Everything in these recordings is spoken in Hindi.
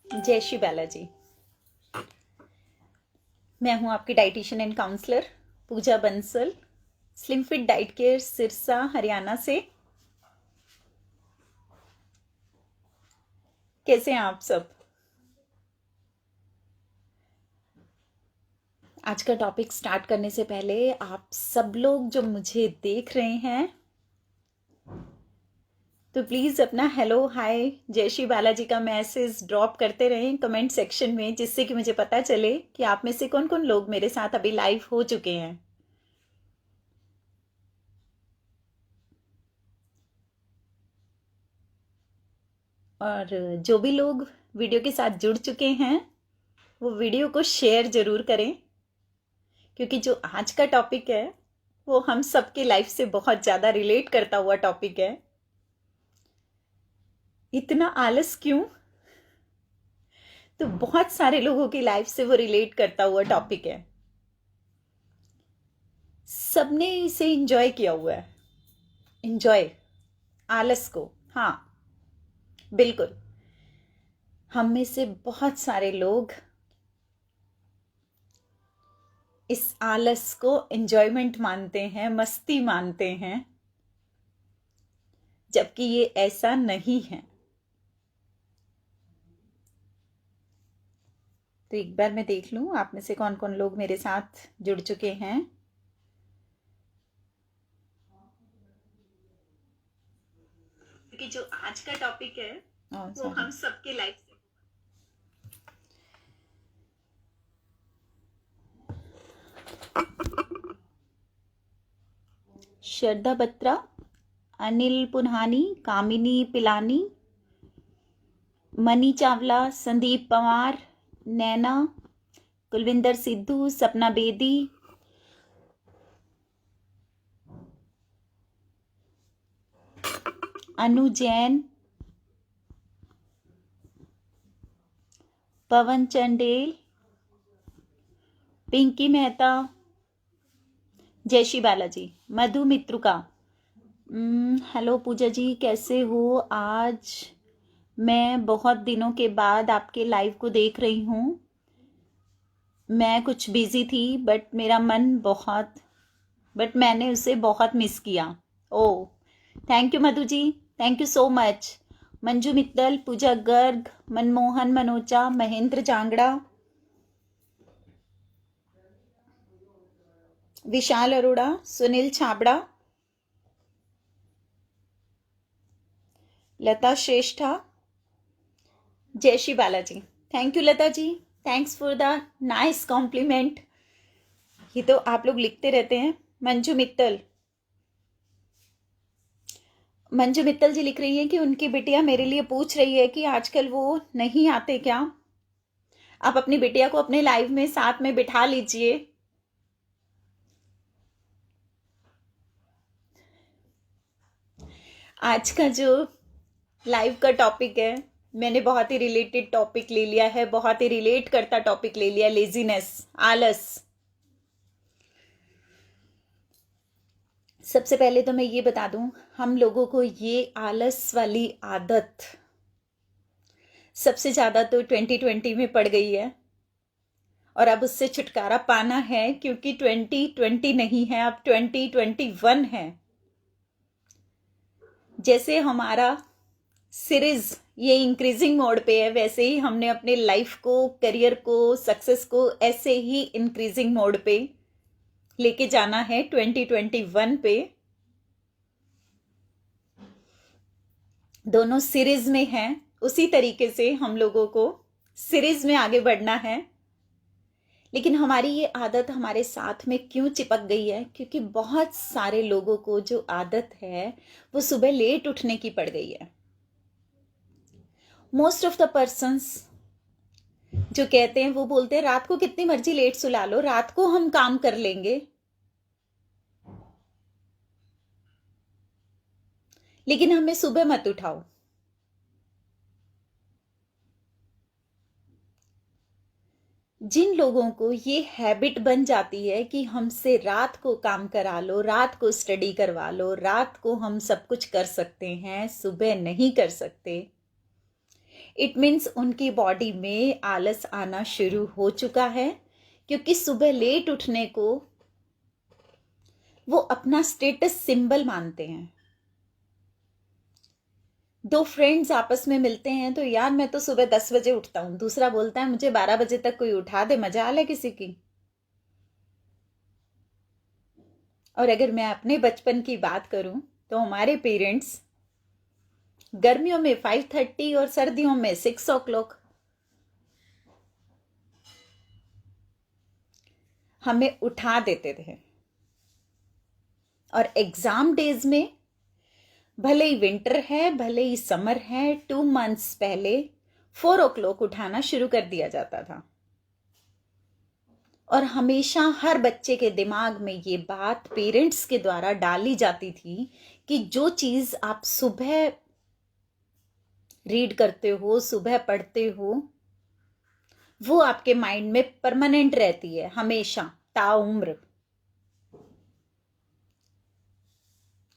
जय श्री बालाजी। मैं हूं आपकी dietitian and counsellor Pooja Bansal, slim fit diet care Sirsa Haryana से। कैसे हैं आप सब? आज का टॉपिक स्टार्ट करने से पहले आप सब लोग जो मुझे देख रहे हैं तो प्लीज़ अपना हेलो हाय जय श्री बालाजी का मैसेज ड्रॉप करते रहें कमेंट सेक्शन में, जिससे कि मुझे पता चले कि आप में से कौन कौन लोग मेरे साथ अभी लाइव हो चुके हैं। और जो भी लोग वीडियो के साथ जुड़ चुके हैं वो वीडियो को शेयर ज़रूर करें, क्योंकि जो आज का टॉपिक है वो हम सबके लाइफ से बहुत ज़्यादा रिलेट करता हुआ टॉपिक है। इतना आलस क्यों? तो बहुत सारे लोगों की लाइफ से वो रिलेट करता हुआ टॉपिक है। सबने इसे इंजॉय किया हुआ है। इंजॉय आलस को, हाँ बिल्कुल। हम में से बहुत सारे लोग इस आलस को एंजॉयमेंट मानते हैं, मस्ती मानते हैं, जबकि ये ऐसा नहीं है। तो एक बार मैं देख लूं आप में से कौन कौन लोग मेरे साथ जुड़ चुके हैं। क्योंकि जो आज का टॉपिक है वो हम सबके लाइफ से। श्रद्धा बत्रा, अनिल पुन्हानी, कामिनी पिलानी, मनी चावला, संदीप पवार, नैना, कुलविंदर सिद्धू, सपना बेदी, अनु जैन, पवन चंडेल, पिंकी मेहता, जय श्री बालाजी, मधु मित्रुका। हेलो पूजा जी, कैसे हो? आज मैं बहुत दिनों के बाद आपके लाइव को देख रही हूँ। मैं कुछ बिजी थी बट मैंने उसे बहुत मिस किया। Oh thank you Madhu ji, thank you so much. Manju Mittal, Pooja Garg, Manmohan Manocha, Mahendra Jangra, Vishal Arora, Sunil Chhabra, Lata Shrestha, जय Shri Balaji. Thank you Lata ji, thanks for the nice compliment. ये तो आप लोग लिखते रहते हैं। मंजू मित्तल जी लिख रही हैं कि उनकी बिटिया मेरे लिए पूछ रही है कि आजकल वो नहीं आते क्या। आप अपनी बिटिया को अपने लाइव में साथ में बिठा लीजिए। आज का जो लाइव का टॉपिक है, मैंने बहुत ही रिलेटेड टॉपिक ले लिया है, बहुत ही रिलेट करता टॉपिक ले लिया, लेजीनेस, आलस। सबसे पहले तो मैं ये बता दूं, हम लोगों को ये आलस वाली आदत सबसे ज़्यादा तो 2020 में पड़ गई है, और अब उससे छुटकारा पाना है, क्योंकि 2020 नहीं है, अब 2021 है। जैसे हमारा सीरीज ये इंक्रीजिंग मोड पे है, वैसे ही हमने अपने लाइफ को, करियर को, सक्सेस को ऐसे ही इंक्रीजिंग मोड पे लेके जाना है 2021 पे। दोनों सीरीज में हैं, उसी तरीके से हम लोगों को सीरीज में आगे बढ़ना है। लेकिन हमारी ये आदत हमारे साथ में क्यों चिपक गई है? क्योंकि बहुत सारे लोगों को जो आदत है वो सुबह लेट उठने की पड़ गई है। मोस्ट ऑफ द पर्सन्स जो कहते हैं वो बोलते हैं रात को कितनी मर्जी लेट सुला लो, रात को हम काम कर लेंगे, लेकिन हमें सुबह मत उठाओ। जिन लोगों को ये हैबिट बन जाती है कि हमसे रात को काम करा लो, रात को स्टडी करवा लो, रात को हम सब कुछ कर सकते हैं, सुबह नहीं कर सकते, इट मीन्स उनकी बॉडी में आलस आना शुरू हो चुका है, क्योंकि सुबह लेट उठने को वो अपना स्टेटस सिंबल मानते हैं। दो फ्रेंड्स आपस में मिलते हैं तो यार मैं तो सुबह 10 बजे उठता हूं, दूसरा बोलता है मुझे 12 बजे तक कोई उठा दे, मजाल है किसी की। और अगर मैं अपने बचपन की बात करूं तो हमारे पेरेंट्स गर्मियों में 5:30 और सर्दियों में 6 o'clock हमें उठा देते थे। और एग्जाम डेज में भले ही विंटर है भले ही समर है, 2 months पहले 4 o'clock उठाना शुरू कर दिया जाता था। और हमेशा हर बच्चे के दिमाग में ये बात पेरेंट्स के द्वारा डाली जाती थी कि जो चीज आप सुबह रीड करते हो, सुबह पढ़ते हो, वो आपके माइंड में परमानेंट रहती है हमेशा, ताउम्र।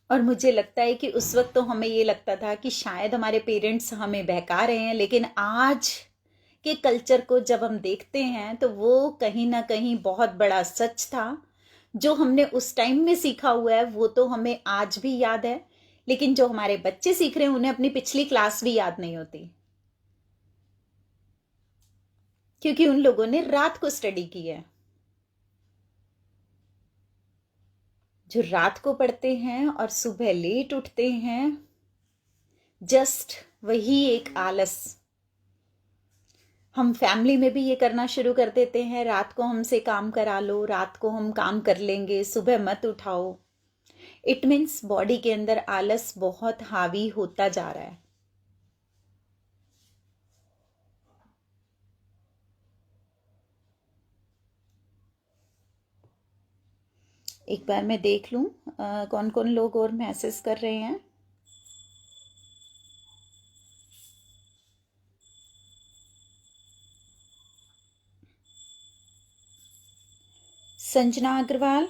और मुझे लगता है कि उस वक्त तो हमें ये लगता था कि शायद हमारे पेरेंट्स हमें बहका रहे हैं, लेकिन आज के कल्चर को जब हम देखते हैं तो वो कहीं ना कहीं बहुत बड़ा सच था। जो हमने उस टाइम में सीखा हुआ है वो तो हमें आज भी याद है, लेकिन जो हमारे बच्चे सीख रहे हैं उन्हें अपनी पिछली क्लास भी याद नहीं होती, क्योंकि उन लोगों ने रात को स्टडी की है। जो रात को पढ़ते हैं और सुबह लेट उठते हैं, जस्ट वही एक आलस। हम फैमिली में भी ये करना शुरू कर देते हैं, रात को हमसे काम करा लो, रात को हम काम कर लेंगे, सुबह मत उठाओ। इट मीन्स बॉडी के अंदर आलस बहुत हावी होता जा रहा है। एक बार मैं देख लूं कौन कौन लोग और मैसेज कर रहे हैं। संजना अग्रवाल,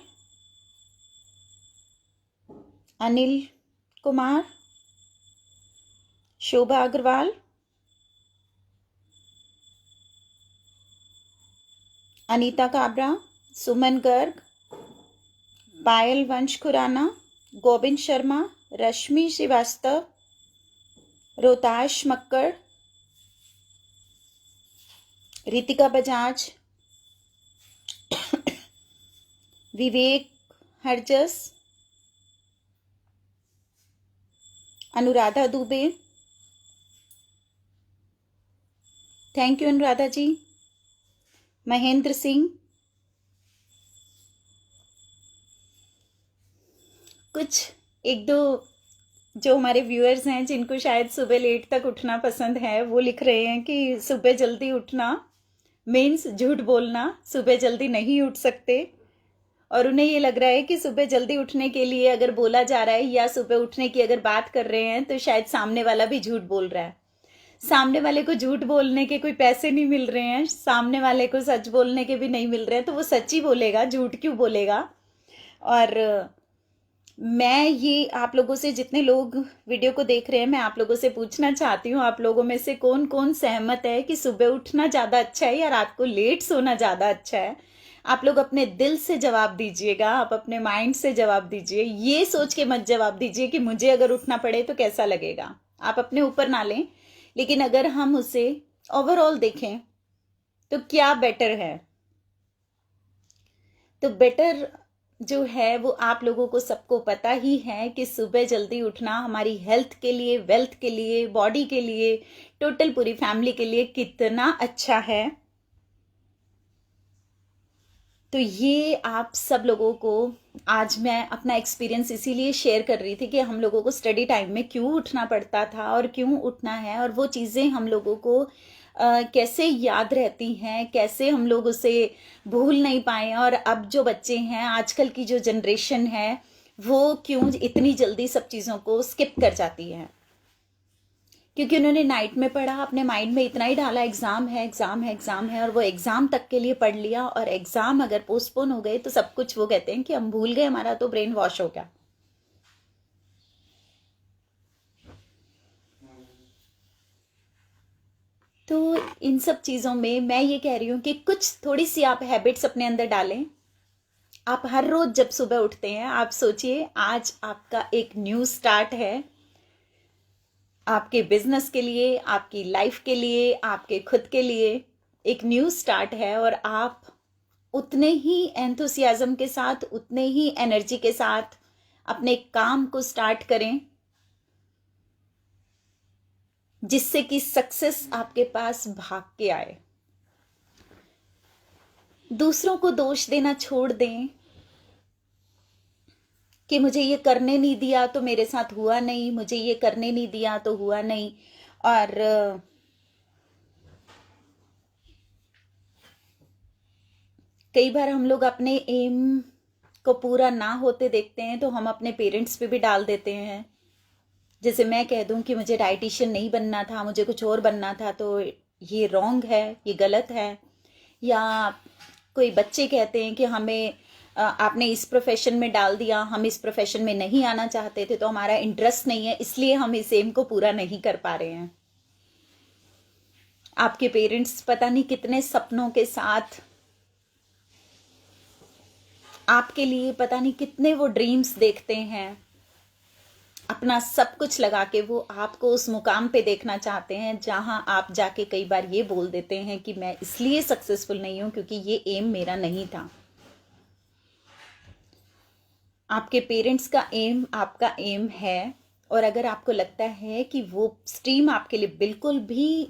अनिल कुमार, शोभा अग्रवाल, अनीता काबरा, सुमन गर्ग, पायल वंश खुराना, गोविंद शर्मा, रश्मि श्रीवास्तव, रोहताश मक्कड़, रितिका बजाज, विवेक हरजस, अनुराधा दुबे। थैंक यू अनुराधा जी। महेंद्र सिंह। कुछ एक दो जो हमारे व्यूअर्स हैं जिनको शायद सुबह लेट तक उठना पसंद है, वो लिख रहे हैं कि सुबह जल्दी उठना मीन्स झूठ बोलना, सुबह जल्दी नहीं उठ सकते। और उन्हें ये लग रहा है कि सुबह जल्दी उठने के लिए अगर बोला जा रहा है या सुबह उठने की अगर बात कर रहे हैं तो शायद सामने वाला भी झूठ बोल रहा है। सामने वाले को झूठ बोलने के कोई पैसे नहीं मिल रहे हैं, सामने वाले को सच बोलने के भी नहीं मिल रहे हैं, तो वो सच ही बोलेगा, झूठ क्यों बोलेगा। और मैं ये आप लोगों से, जितने लोग वीडियो को देख रहे हैं, मैं आप लोगों से पूछना चाहती हूँ, आप लोगों में से कौन कौन सहमत है कि सुबह उठना ज़्यादा अच्छा है या रात को लेट सोना ज़्यादा अच्छा है। आप लोग अपने दिल से जवाब दीजिएगा, आप अपने माइंड से जवाब दीजिए। ये सोच के मत जवाब दीजिए कि मुझे अगर उठना पड़े तो कैसा लगेगा, आप अपने ऊपर ना लें। लेकिन अगर हम उसे ओवरऑल देखें तो क्या बेटर है, तो बेटर जो है वो आप लोगों को सबको पता ही है कि सुबह जल्दी उठना हमारी हेल्थ के लिए, वेल्थ के लिए, बॉडी के लिए, टोटल पूरी फैमिली के लिए कितना अच्छा है। तो ये आप सब लोगों को आज मैं अपना एक्सपीरियंस इसीलिए शेयर कर रही थी कि हम लोगों को स्टडी टाइम में क्यों उठना पड़ता था और क्यों उठना है, और वो चीज़ें हम लोगों को कैसे याद रहती हैं, कैसे हम लोग उसे भूल नहीं पाए। और अब जो बच्चे हैं, आजकल की जो जनरेशन है, वो क्यों इतनी जल्दी सब चीज़ों को स्किप कर जाती है, क्योंकि उन्होंने नाइट में पढ़ा, अपने माइंड में इतना ही डाला एग्जाम है एग्जाम है एग्जाम है, और वो एग्जाम तक के लिए पढ़ लिया। और एग्जाम अगर पोस्टपोन हो गए तो सब कुछ वो कहते हैं कि हम भूल गए, हमारा तो ब्रेन वॉश हो गया। तो इन सब चीज़ों में मैं ये कह रही हूँ कि कुछ थोड़ी सी आप हैबिट्स अपने अंदर डालें। आप हर रोज जब सुबह उठते हैं आप सोचिए आज आपका एक न्यू स्टार्ट है, आपके बिजनेस के लिए, आपकी लाइफ के लिए, आपके खुद के लिए एक न्यू स्टार्ट है, और आप उतने ही एंथुसियाज्म के साथ, उतने ही एनर्जी के साथ अपने काम को स्टार्ट करें, जिससे कि सक्सेस आपके पास भाग के आए। दूसरों को दोष देना छोड़ दें कि मुझे ये करने नहीं दिया तो मेरे साथ हुआ नहीं, मुझे ये करने नहीं दिया तो हुआ नहीं। और कई बार हम लोग अपने एम को पूरा ना होते देखते हैं तो हम अपने पेरेंट्स पे भी डाल देते हैं। जैसे मैं कह दूं कि मुझे डाइटिशियन नहीं बनना था, मुझे कुछ और बनना था, तो ये रॉन्ग है, ये गलत है। या कोई बच्चे कहते हैं कि हमें आपने इस प्रोफेशन में डाल दिया, हम इस प्रोफेशन में नहीं आना चाहते थे, तो हमारा इंटरेस्ट नहीं है, इसलिए हम इस एम को पूरा नहीं कर पा रहे हैं। आपके पेरेंट्स पता नहीं कितने सपनों के साथ आपके लिए पता नहीं कितने वो ड्रीम्स देखते हैं, अपना सब कुछ लगा के वो आपको उस मुकाम पे देखना चाहते हैं जहां आप जाके कई बार ये बोल देते हैं कि मैं इसलिए सक्सेसफुल नहीं हूं क्योंकि ये एम मेरा नहीं था। आपके पेरेंट्स का एम आपका एम है, और अगर आपको लगता है कि वो स्ट्रीम आपके लिए बिल्कुल भी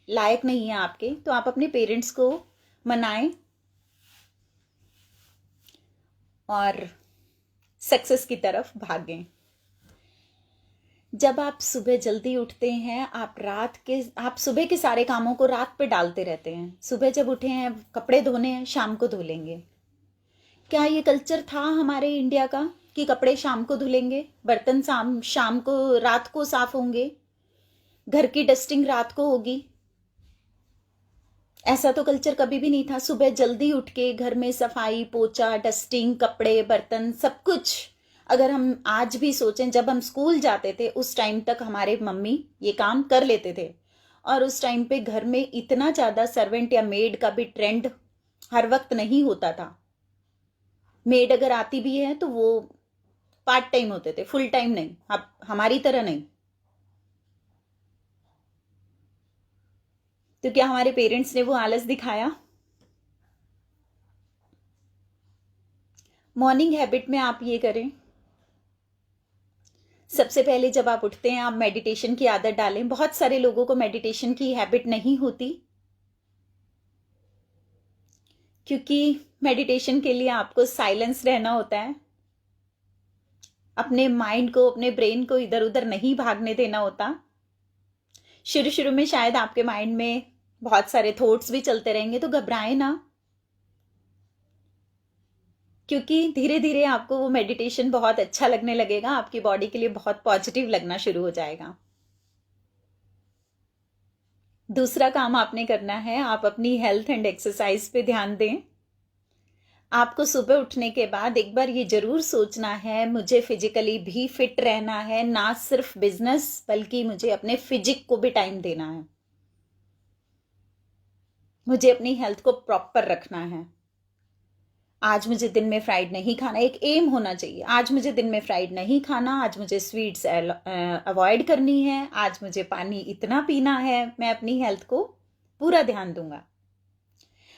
लायक नहीं है आपके, तो आप अपने पेरेंट्स को मनाएं और सक्सेस की तरफ भागें। जब आप सुबह जल्दी उठते हैं, आप सुबह के सारे कामों को रात पे डालते रहते हैं। सुबह जब उठे हैं, कपड़े धोने हैं, शाम को धो लेंगे। क्या ये कल्चर था हमारे इंडिया का कि कपड़े शाम को धुलेंगे, बर्तन शाम को रात को साफ होंगे, घर की डस्टिंग रात को होगी? ऐसा तो कल्चर कभी भी नहीं था। सुबह जल्दी उठ के घर में सफाई, पोछा, डस्टिंग, कपड़े, बर्तन, सब कुछ। अगर हम आज भी सोचें, जब हम स्कूल जाते थे उस टाइम तक हमारे मम्मी ये काम कर लेते थे, और उस टाइम पे घर में इतना ज़्यादा सर्वेंट या मेड का भी ट्रेंड हर वक्त नहीं होता था। मेड अगर आती भी है तो वो पार्ट टाइम होते थे, फुल टाइम नहीं। अब हमारी तरह नहीं। तो क्या हमारे पेरेंट्स ने वो आलस दिखाया? मॉर्निंग हैबिट में आप ये करें, सबसे पहले जब आप उठते हैं आप मेडिटेशन की आदत डालें। बहुत सारे लोगों को मेडिटेशन की हैबिट नहीं होती, क्योंकि मेडिटेशन के लिए आपको साइलेंस रहना होता है, अपने माइंड को, अपने ब्रेन को इधर उधर नहीं भागने देना होता। शुरू शुरू में शायद आपके माइंड में बहुत सारे थॉट्स भी चलते रहेंगे, तो घबराएं ना, क्योंकि धीरे धीरे आपको वो मेडिटेशन बहुत अच्छा लगने लगेगा, आपकी बॉडी के लिए बहुत पॉजिटिव लगना शुरू हो जाएगा। दूसरा काम आपने करना है, आप अपनी हेल्थ एंड एक्सरसाइज पे ध्यान दें। आपको सुबह उठने के बाद एक बार ये जरूर सोचना है, मुझे फिजिकली भी फिट रहना है, ना सिर्फ बिजनेस बल्कि मुझे अपने फिजिक को भी टाइम देना है, मुझे अपनी हेल्थ को प्रॉपर रखना है। आज मुझे दिन में फ्राइड नहीं खाना, एक एम होना चाहिए। आज मुझे दिन में फ्राइड नहीं खाना, आज मुझे स्वीट्स अवॉइड करनी है, आज मुझे पानी इतना पीना है, मैं अपनी हेल्थ को पूरा ध्यान दूंगा।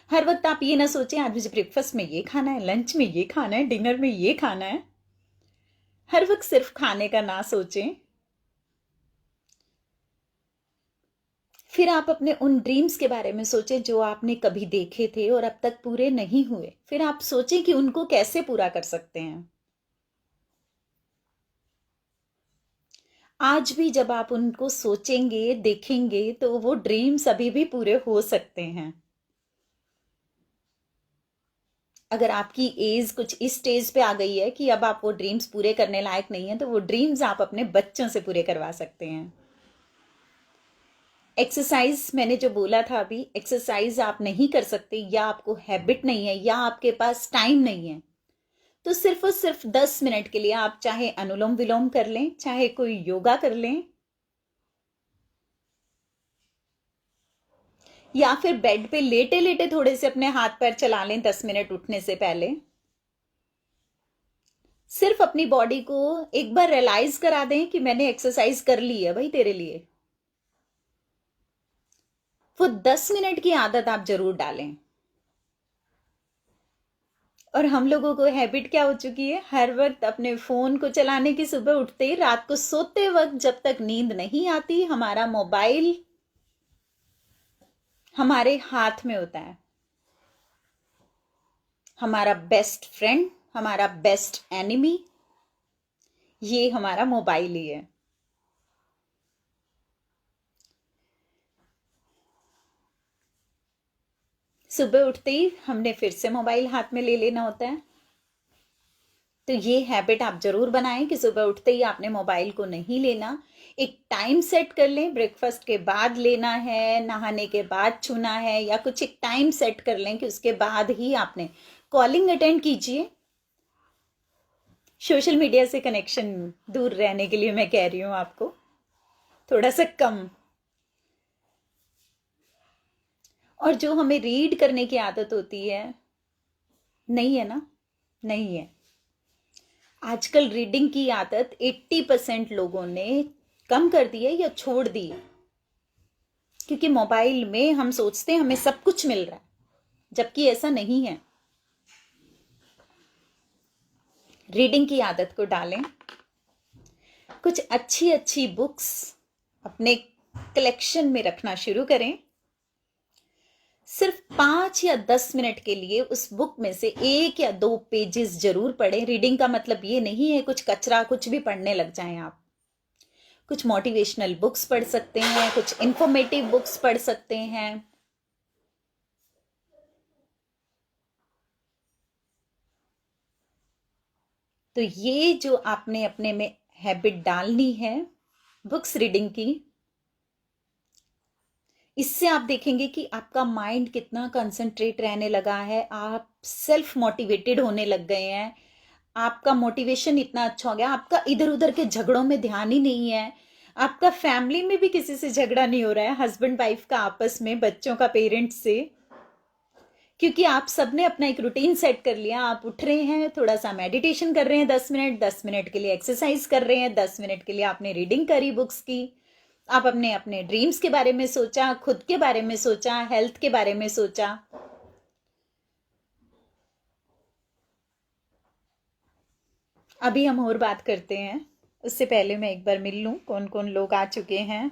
हर वक्त आप ये ना सोचें आज मुझे ब्रेकफास्ट में ये खाना है, लंच में ये खाना है, डिनर में ये खाना है। हर वक्त सिर्फ खाने का ना सोचें। फिर आप अपने उन ड्रीम्स के बारे में सोचें जो आपने कभी देखे थे और अब तक पूरे नहीं हुए। फिर आप सोचें कि उनको कैसे पूरा कर सकते हैं। आज भी जब आप उनको सोचेंगे, देखेंगे, तो वो ड्रीम्स अभी भी पूरे हो सकते हैं। अगर आपकी एज कुछ इस स्टेज पे आ गई है कि अब आप वो ड्रीम्स पूरे करने लायक नहीं है, तो वो ड्रीम्स आप अपने बच्चों से पूरे करवा सकते हैं। एक्सरसाइज मैंने जो बोला था अभी, एक्सरसाइज आप नहीं कर सकते, या आपको हैबिट नहीं है, या आपके पास टाइम नहीं है, तो सिर्फ और सिर्फ 10 मिनट के लिए आप चाहे अनुलोम विलोम कर लें, चाहे कोई योगा कर लें। या फिर बेड पे लेटे लेटे थोड़े से अपने हाथ पैर चला लें 10 मिनट उठने से पहले। सिर्फ अपनी बॉडी को एक बार रियलाइज करा दें कि मैंने एक्सरसाइज कर ली है भाई तेरे लिए। वो 10 मिनट की आदत आप जरूर डालें। और हम लोगों को हैबिट क्या हो चुकी है, हर वक्त अपने फोन को चलाने की। सुबह उठते ही, रात को सोते वक्त, जब तक नींद नहीं आती, हमारा मोबाइल हमारे हाथ में होता है। हमारा बेस्ट फ्रेंड, हमारा बेस्ट एनिमी, ये हमारा मोबाइल ही है। सुबह उठते ही हमने फिर से मोबाइल हाथ में ले लेना होता है। तो ये हैबिट आप जरूर बनाएं कि सुबह उठते ही आपने मोबाइल को नहीं लेना। एक टाइम सेट कर लें, ब्रेकफास्ट के बाद लेना है, नहाने के बाद छूना है, या कुछ एक टाइम सेट कर लें कि उसके बाद ही आपने कॉलिंग अटेंड कीजिए। सोशल मीडिया से कनेक्शन दूर रहने के लिए मैं कह रही हूँ आपको, थोड़ा सा कम। और जो हमें रीड करने की आदत होती है, नहीं है ना, नहीं है। आजकल रीडिंग की आदत 80% लोगों ने कम कर दी है या छोड़ दी है, क्योंकि मोबाइल में हम सोचते हैं हमें सब कुछ मिल रहा है, जबकि ऐसा नहीं है। रीडिंग की आदत को डालें। कुछ अच्छी अच्छी बुक्स अपने कलेक्शन में रखना शुरू करें। सिर्फ 5 या 10 मिनट के लिए उस बुक में से 1 या 2 पेजेस जरूर पढ़ें। रीडिंग का मतलब ये नहीं है कुछ कचरा कुछ भी पढ़ने लग जाएं आप। कुछ मोटिवेशनल बुक्स पढ़ सकते हैं, कुछ इंफॉर्मेटिव बुक्स पढ़ सकते हैं। तो ये जो आपने अपने में हैबिट डालनी है बुक्स रीडिंग की, इससे आप देखेंगे कि आपका माइंड कितना कंसंट्रेट रहने लगा है। आप सेल्फ मोटिवेटेड होने लग गए हैं। आपका मोटिवेशन इतना अच्छा हो गया, आपका इधर उधर के झगड़ों में ध्यान ही नहीं है। आपका फैमिली में भी किसी से झगड़ा नहीं हो रहा है, हस्बैंड वाइफ का आपस में, बच्चों का पेरेंट्स से, क्योंकि आप सबने अपना एक रूटीन सेट कर लिया। आप उठ रहे हैं, थोड़ा सा मेडिटेशन कर रहे हैं 10 मिनट, 10 मिनट के लिए एक्सरसाइज कर रहे हैं, 10 मिनट के लिए आपने रीडिंग करी बुक्स की। आप अपने अपने ड्रीम्स के बारे में सोचा, खुद के बारे में सोचा, हेल्थ के बारे में सोचा। अभी हम और बात करते हैं, उससे पहले मैं एक बार मिल लूं कौन कौन लोग आ चुके हैं।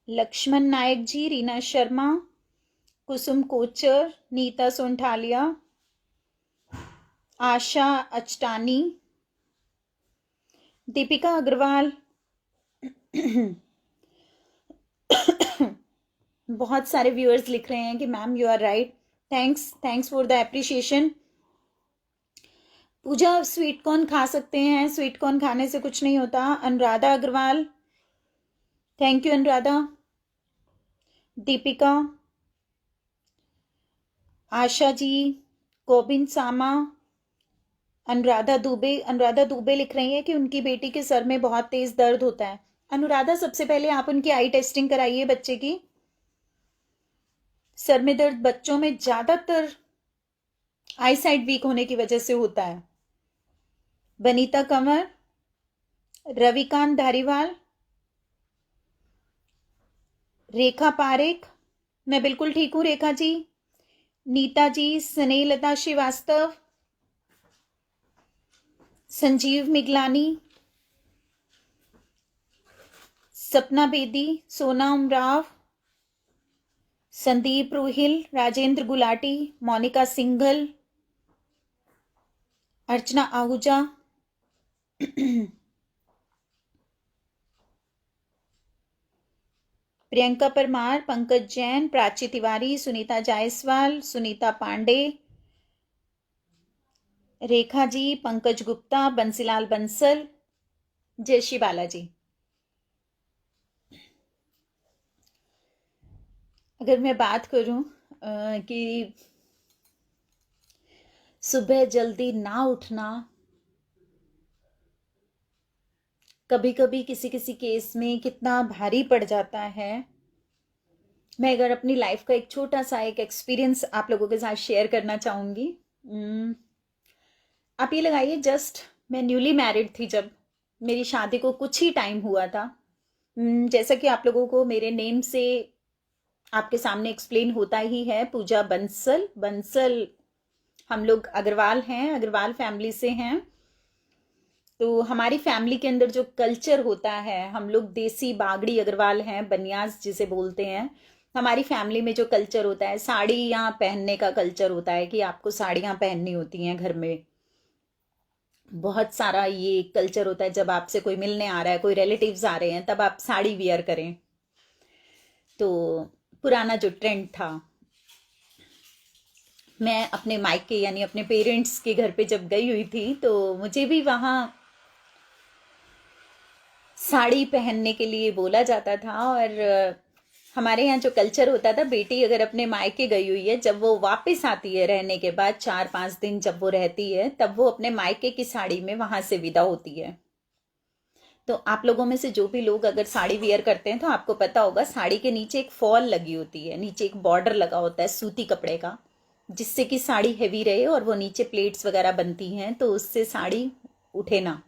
लक्ष्मण नायक जी, रीना शर्मा, कुसुम कोचर, नीता सोनठालिया, आशा अचटानी, दीपिका अग्रवाल। बहुत सारे व्यूअर्स लिख रहे हैं कि ma'am you are right, thanks, thanks for the appreciation. Pooja sweet corn खा सकते हैं, स्वीट कॉर्न खाने से कुछ नहीं होता। Anuradha Agarwal, thank you Anuradha. दीपिका, आशा जी, गोविंद सामा, अनुराधा दुबे लिख रही है कि उनकी बेटी के सर में बहुत तेज दर्द होता है। अनुराधा, सबसे पहले आप उनकी आई टेस्टिंग कराइए बच्चे की। सर में दर्द बच्चों में ज्यादातर आई साइड वीक होने की वजह से होता है। बनीता कंवर, रविकांत धारीवाल, रेखा पारेख, मैं बिल्कुल ठीक हूँ रेखा जी। नीता जी, स्नेहलता श्रीवास्तव, संजीव मिगलानी, सपना बेदी, सोना उमराव, संदीप रोहिल, राजेंद्र गुलाटी, मोनिका सिंघल, अर्चना आहूजा, प्रियंका परमार, पंकज जैन, प्राची तिवारी, सुनीता जायसवाल, सुनीता पांडे, रेखा जी, पंकज गुप्ता, बंसीलाल बंसल, जय श्री बालाजी। अगर मैं बात करूं कि सुबह जल्दी ना उठना कभी कभी किसी किसी केस में कितना भारी पड़ जाता है। मैं अगर अपनी लाइफ का एक छोटा सा एक एक्सपीरियंस आप लोगों के साथ शेयर करना चाहूँगी। आप ये लगाइए, जस्ट मैं न्यूली मैरिड थी जब मेरी शादी को कुछ ही टाइम हुआ था। जैसा कि आप लोगों को मेरे नेम से आपके सामने एक्सप्लेन होता ही है, पूजा बंसल। बंसल हम लोग अग्रवाल हैं, अग्रवाल फैमिली से हैं। तो हमारी फैमिली के अंदर जो कल्चर होता है, हम लोग देसी बागड़ी अग्रवाल हैं, बनियाज जिसे बोलते हैं। हमारी फैमिली में जो कल्चर होता है, साड़ियाँ पहनने का कल्चर होता है कि आपको साड़ियाँ पहननी होती हैं घर में। बहुत सारा ये कल्चर होता है, जब आपसे कोई मिलने आ रहा है, कोई रिलेटिव्स आ रहे हैं, तब आप साड़ी वियर करें। तो पुराना जो ट्रेंड था, मैं अपने मायके यानी अपने पेरेंट्स के घर पे जब गई हुई थी तो मुझे भी वहाँ साड़ी पहनने के लिए बोला जाता था। और हमारे यहाँ जो कल्चर होता था, बेटी अगर अपने मायके गई हुई है, जब वो वापस आती है रहने के बाद 4-5 दिन जब वो रहती है, तब वो अपने मायके की साड़ी में वहां से विदा होती है। तो आप लोगों में से जो भी लोग अगर साड़ी वियर करते हैं तो आपको पता होगा, साड़ी के नीचे एक फॉल लगी होती है, नीचे एक बॉर्डर लगा होता है सूती कपड़े का, जिससे कि साड़ी हैवी रहे और वो नीचे प्लेट्स वगैरह बनती हैं तो उससे साड़ी उठे ना।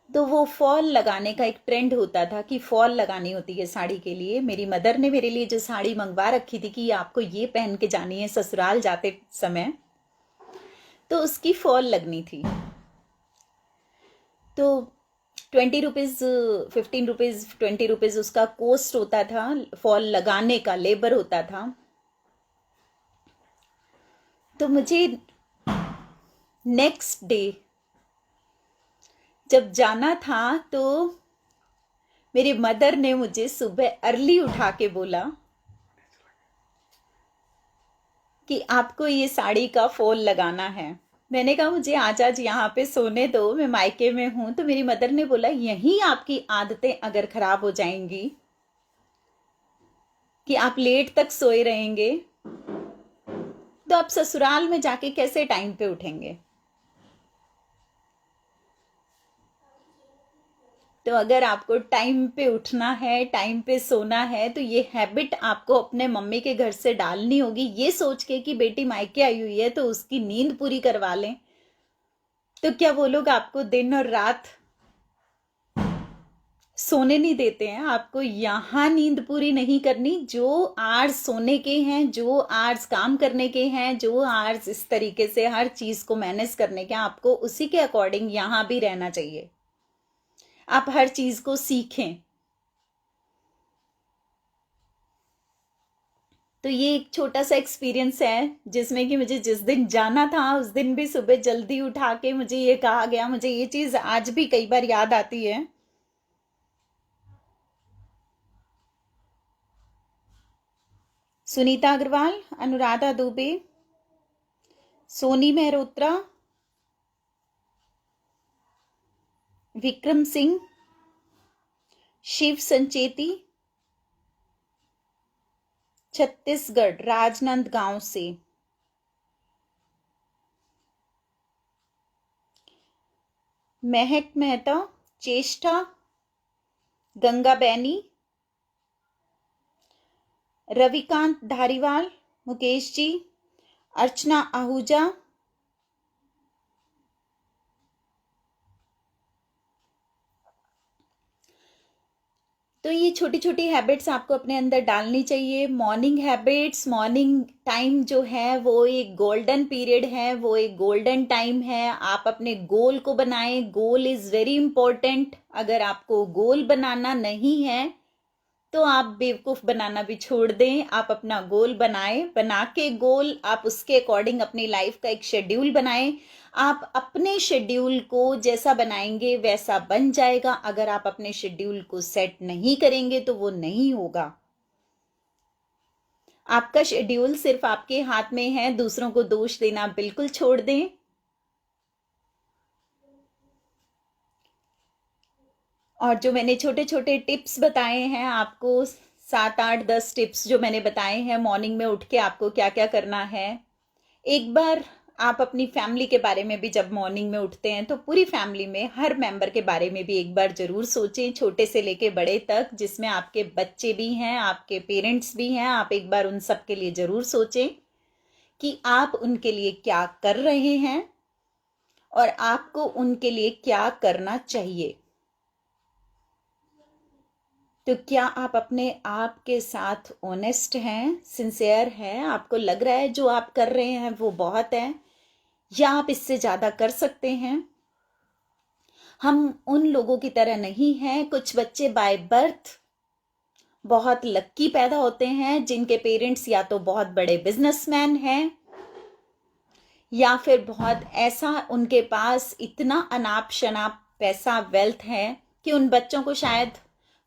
तो वो फॉल लगाने का एक ट्रेंड होता था कि फॉल लगानी होती है साड़ी के लिए। मेरी मदर ने मेरे लिए जो साड़ी मंगवा रखी थी कि आपको ये पहन के जानी है ससुराल जाते समय, तो उसकी फॉल लगनी थी। तो 20 रुपीज़, 15 रुपीज़, 20 रुपीज़ उसका कॉस्ट होता था, फॉल लगाने का लेबर होता था। तो मुझे नेक्स्ट डे जब जाना था तो मेरी मदर ने मुझे सुबह अर्ली उठा के बोला कि आपको ये साड़ी का फॉल लगाना है। मैंने कहा मुझे आज आज यहाँ पे सोने दो, मैं मायके में हूं। तो मेरी मदर ने बोला यहीं आपकी आदतें अगर खराब हो जाएंगी कि आप लेट तक सोए रहेंगे, तो आप ससुराल में जाके कैसे टाइम पे उठेंगे। तो अगर आपको टाइम पे उठना है, टाइम पे सोना है, तो ये हैबिट आपको अपने मम्मी के घर से डालनी होगी, ये सोच के कि बेटी मायके आई हुई है तो उसकी नींद पूरी करवा लें। तो क्या वो लोग आपको दिन और रात सोने नहीं देते हैं? आपको यहाँ नींद पूरी नहीं करनी, जो आर्स सोने के हैं, जो आर्स काम करने के हैं, जो आर्स इस तरीके से हर चीज को मैनेज करने के, आपको उसी के अकॉर्डिंग यहाँ भी रहना चाहिए। आप हर चीज को सीखें। तो ये एक छोटा सा एक्सपीरियंस है जिसमें कि मुझे जिस दिन जाना था उस दिन भी सुबह जल्दी उठा के मुझे ये कहा गया। मुझे ये चीज आज भी कई बार याद आती है। सुनीता अग्रवाल, अनुराधा दुबे, सोनी मेहरोत्रा, विक्रम सिंह, शिव संचेती, छत्तीसगढ़ राजनांदगांव से, महक मेहता, चेष्टा, गंगा बैनी, रविकांत धारीवाल, मुकेश जी, अर्चना आहूजा, तो ये छोटी छोटी हैबिट्स आपको अपने अंदर डालनी चाहिए। मॉर्निंग हैबिट्स, मॉर्निंग टाइम जो है वो एक गोल्डन पीरियड है, वो एक गोल्डन टाइम है। आप अपने गोल को बनाएं, गोल इज वेरी इंपॉर्टेंट। अगर आपको गोल बनाना नहीं है तो आप बेवकूफ बनाना भी छोड़ दें। आप अपना गोल बनाएं, बना के गोल आप उसके अकॉर्डिंग अपनी लाइफ का एक शेड्यूल बनाएं। आप अपने शेड्यूल को जैसा बनाएंगे वैसा बन जाएगा। अगर आप अपने शेड्यूल को सेट नहीं करेंगे तो वो नहीं होगा। आपका शेड्यूल सिर्फ आपके हाथ में है, दूसरों को दोष देना बिल्कुल छोड़ दें। और जो मैंने छोटे छोटे टिप्स बताए हैं आपको 7 8 10 टिप्स जो मैंने बताए हैं मॉर्निंग में उठ के आपको क्या क्या करना है। एक बार आप अपनी फैमिली के बारे में भी जब मॉर्निंग में उठते हैं तो पूरी फैमिली में हर मेंबर के बारे में भी एक बार जरूर सोचें, छोटे से लेके बड़े तक, जिसमें आपके बच्चे भी हैं, आपके पेरेंट्स भी हैं। आप एक बार उन सब के लिए जरूर सोचें कि आप उनके लिए क्या कर रहे हैं और आपको उनके लिए क्या करना चाहिए। तो क्या आप अपने आप के साथ ऑनेस्ट हैं, सिंसियर हैं? आपको लग रहा है जो आप कर रहे हैं वो बहुत है, या आप इससे ज्यादा कर सकते हैं? हम उन लोगों की तरह नहीं हैं। कुछ बच्चे बाय बर्थ बहुत लक्की पैदा होते हैं, जिनके पेरेंट्स या तो बहुत बड़े बिजनेसमैन हैं या फिर बहुत ऐसा उनके पास इतना अनाप शनाप पैसा, वेल्थ है कि उन बच्चों को शायद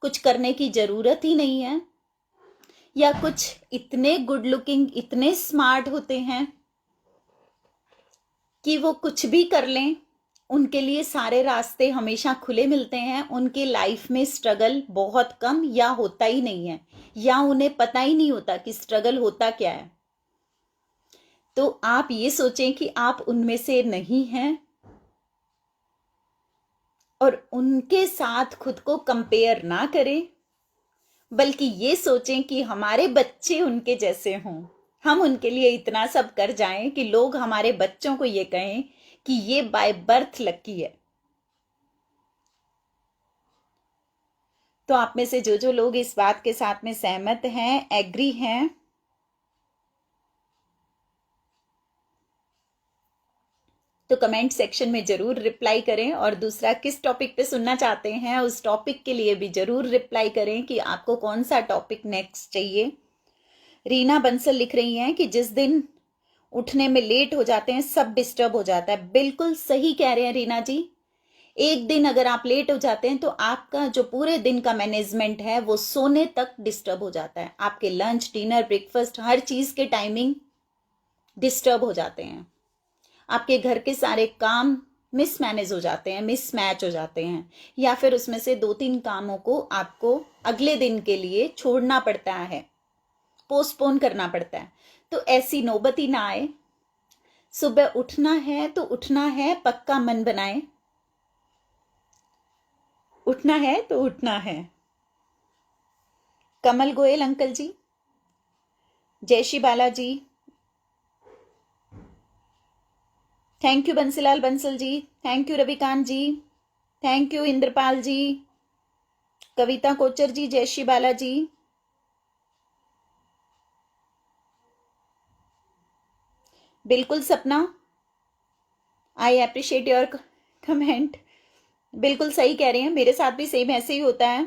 कुछ करने की जरूरत ही नहीं है, या कुछ इतने गुड लुकिंग, इतने स्मार्ट होते हैं कि वो कुछ भी कर लें, उनके लिए सारे रास्ते हमेशा खुले मिलते हैं। उनके लाइफ में स्ट्रगल बहुत कम या होता ही नहीं है, या उन्हें पता ही नहीं होता कि स्ट्रगल होता क्या है। तो आप ये सोचें कि आप उनमें से नहीं हैं और उनके साथ खुद को कंपेयर ना करें, बल्कि ये सोचें कि हमारे बच्चे उनके जैसे हों। हम उनके लिए इतना सब कर जाएं कि लोग हमारे बच्चों को ये कहें कि ये बाय बर्थ लकी है। तो आप में से जो जो लोग इस बात के साथ में सहमत हैं, एग्री हैं, तो कमेंट सेक्शन में जरूर रिप्लाई करें। और दूसरा, किस टॉपिक पे सुनना चाहते हैं उस टॉपिक के लिए भी जरूर रिप्लाई करें कि आपको कौन सा टॉपिक नेक्स्ट चाहिए। रीना बंसल लिख रही हैं कि जिस दिन उठने में लेट हो जाते हैं सब डिस्टर्ब हो जाता है। बिल्कुल सही कह रहे हैं रीना जी। एक दिन अगर आप लेट हो जाते हैं तो आपका जो पूरे दिन का मैनेजमेंट है वो सोने तक डिस्टर्ब हो जाता है। आपके लंच, डिनर, ब्रेकफास्ट, हर चीज के टाइमिंग डिस्टर्ब हो जाते हैं। आपके घर के सारे काम मिसमैनेज हो जाते हैं, मिसमैच हो जाते हैं, या फिर उसमें से 2 3 कामों को आपको अगले दिन के लिए छोड़ना पड़ता है, पोस्टपोन करना पड़ता है। तो ऐसी नौबत ही ना आए। सुबह उठना है तो उठना है, पक्का मन बनाए। उठना है तो उठना है। कमल गोयल अंकल जी, जय Shri Balaji, thank you Banshilal Bansal ji, thank you Ravikant ji, thank you Indrapal ji, Kavita Kochar ji, जय श्री बालाजी। बिल्कुल सपना, आई अप्रिशिएट योर कमेंट। बिल्कुल सही कह रहे हैं, मेरे साथ भी सेम ऐसे ही होता है।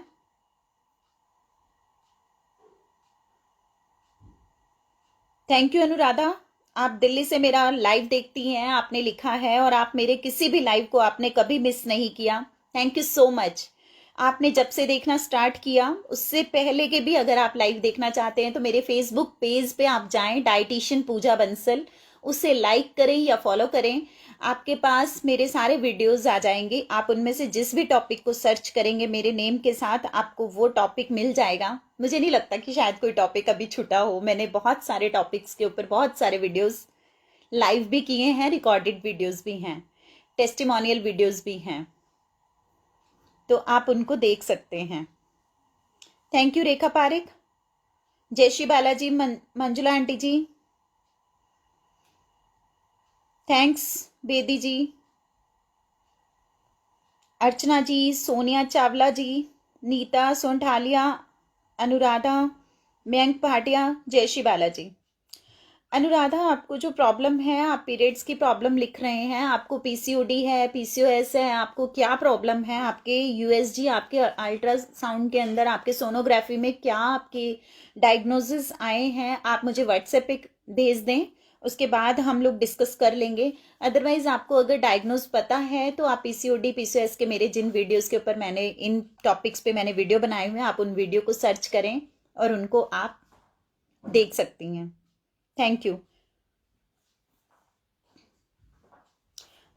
थैंक यू अनुराधा, आप दिल्ली से मेरा लाइव देखती हैं, आपने लिखा है, और आप मेरे किसी भी लाइव को आपने कभी मिस नहीं किया। Thank you so much. आपने जब से देखना स्टार्ट किया, उससे पहले के भी अगर आप लाइव देखना चाहते हैं तो मेरे फेसबुक पेज पे आप जाएं, डाइटिशियन पूजा बंसल, उसे लाइक करें या फॉलो करें। आपके पास मेरे सारे वीडियोस आ जाएंगे। आप उनमें से जिस भी टॉपिक को सर्च करेंगे मेरे नेम के साथ, आपको वो टॉपिक मिल जाएगा। मुझे नहीं लगता कि शायद कोई टॉपिक अभी छूटा हो। मैंने बहुत सारे टॉपिक्स के ऊपर बहुत सारे वीडियोस लाइव भी किए हैं, रिकॉर्डेड वीडियोस भी हैं, टेस्टिमोनियल वीडियोस भी हैं, तो आप उनको देख सकते हैं। थैंक यू रेखा पारिक, जय श्री बालाजी, मंजुला आंटी जी, थैंक्स बेदी जी, अर्चना जी, सोनिया चावला जी, नीता सोंठालिया, अनुराधा, मयंक भाटिया, जय श्री बालाजी। अनुराधा, आपको जो प्रॉब्लम है, आप पीरियड्स की प्रॉब्लम लिख रहे हैं, आपको पीसीओडी है, पीसीओएस है, आपको क्या प्रॉब्लम है? आपके यूएसजी, आपके अल्ट्रासाउंड के अंदर, आपके सोनोग्राफी में क्या आपके डायग्नोसिस आए हैं? आप मुझे व्हाट्सएप पे भेज दें, उसके बाद हम लोग डिस्कस कर लेंगे। अदरवाइज आपको अगर डायग्नोज पता है तो आप पीसीओडी, पीसीओएस के मेरे जिन वीडियोस के ऊपर मैंने इन टॉपिक्स पे मैंने वीडियो बनाए हुए हैं, आप उन वीडियो को सर्च करें और उनको आप देख सकती हैं। Thank you.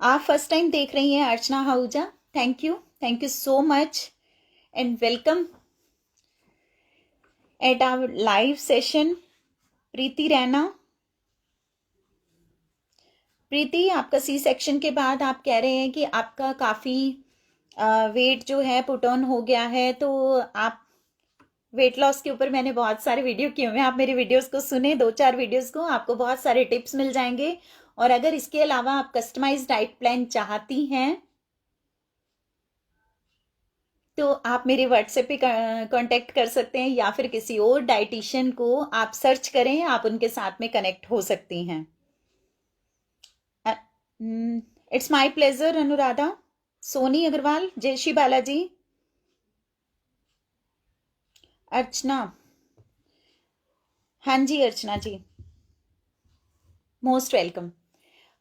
आप फर्स्ट टाइम देख रही हैं Archana Ahuja, thank you so much and welcome. At our live session. Preeti Raina, Preeti आपका सी सेक्शन के बाद आप कह रहे हैं कि आपका काफ़ी वेट जो है पुट ऑन हो गया है, तो आप वेट लॉस के ऊपर मैंने बहुत सारे वीडियो किए हुए हैं, आप मेरी वीडियोस को सुने, 2-4 वीडियोस को, आपको बहुत सारे टिप्स मिल जाएंगे। और अगर इसके अलावा आप कस्टमाइज डाइट प्लान चाहती हैं तो आप मेरे व्हाट्सएप पे कांटेक्ट कर सकते हैं, या फिर किसी और डाइटिशियन को आप सर्च करें, आप उनके साथ में कनेक्ट हो सकती हैं। It's my pleasure Anuradha. Soni Agarwal, जय श्री बालाजी। अर्चना, हाँ जी Archana ji, most welcome.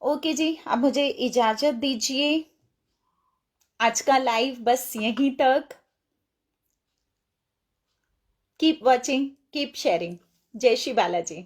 Okay जी, अब मुझे इजाजत दीजिए, आज का लाइव बस यहीं तक। Keep watching, keep sharing. जय श्री बालाजी।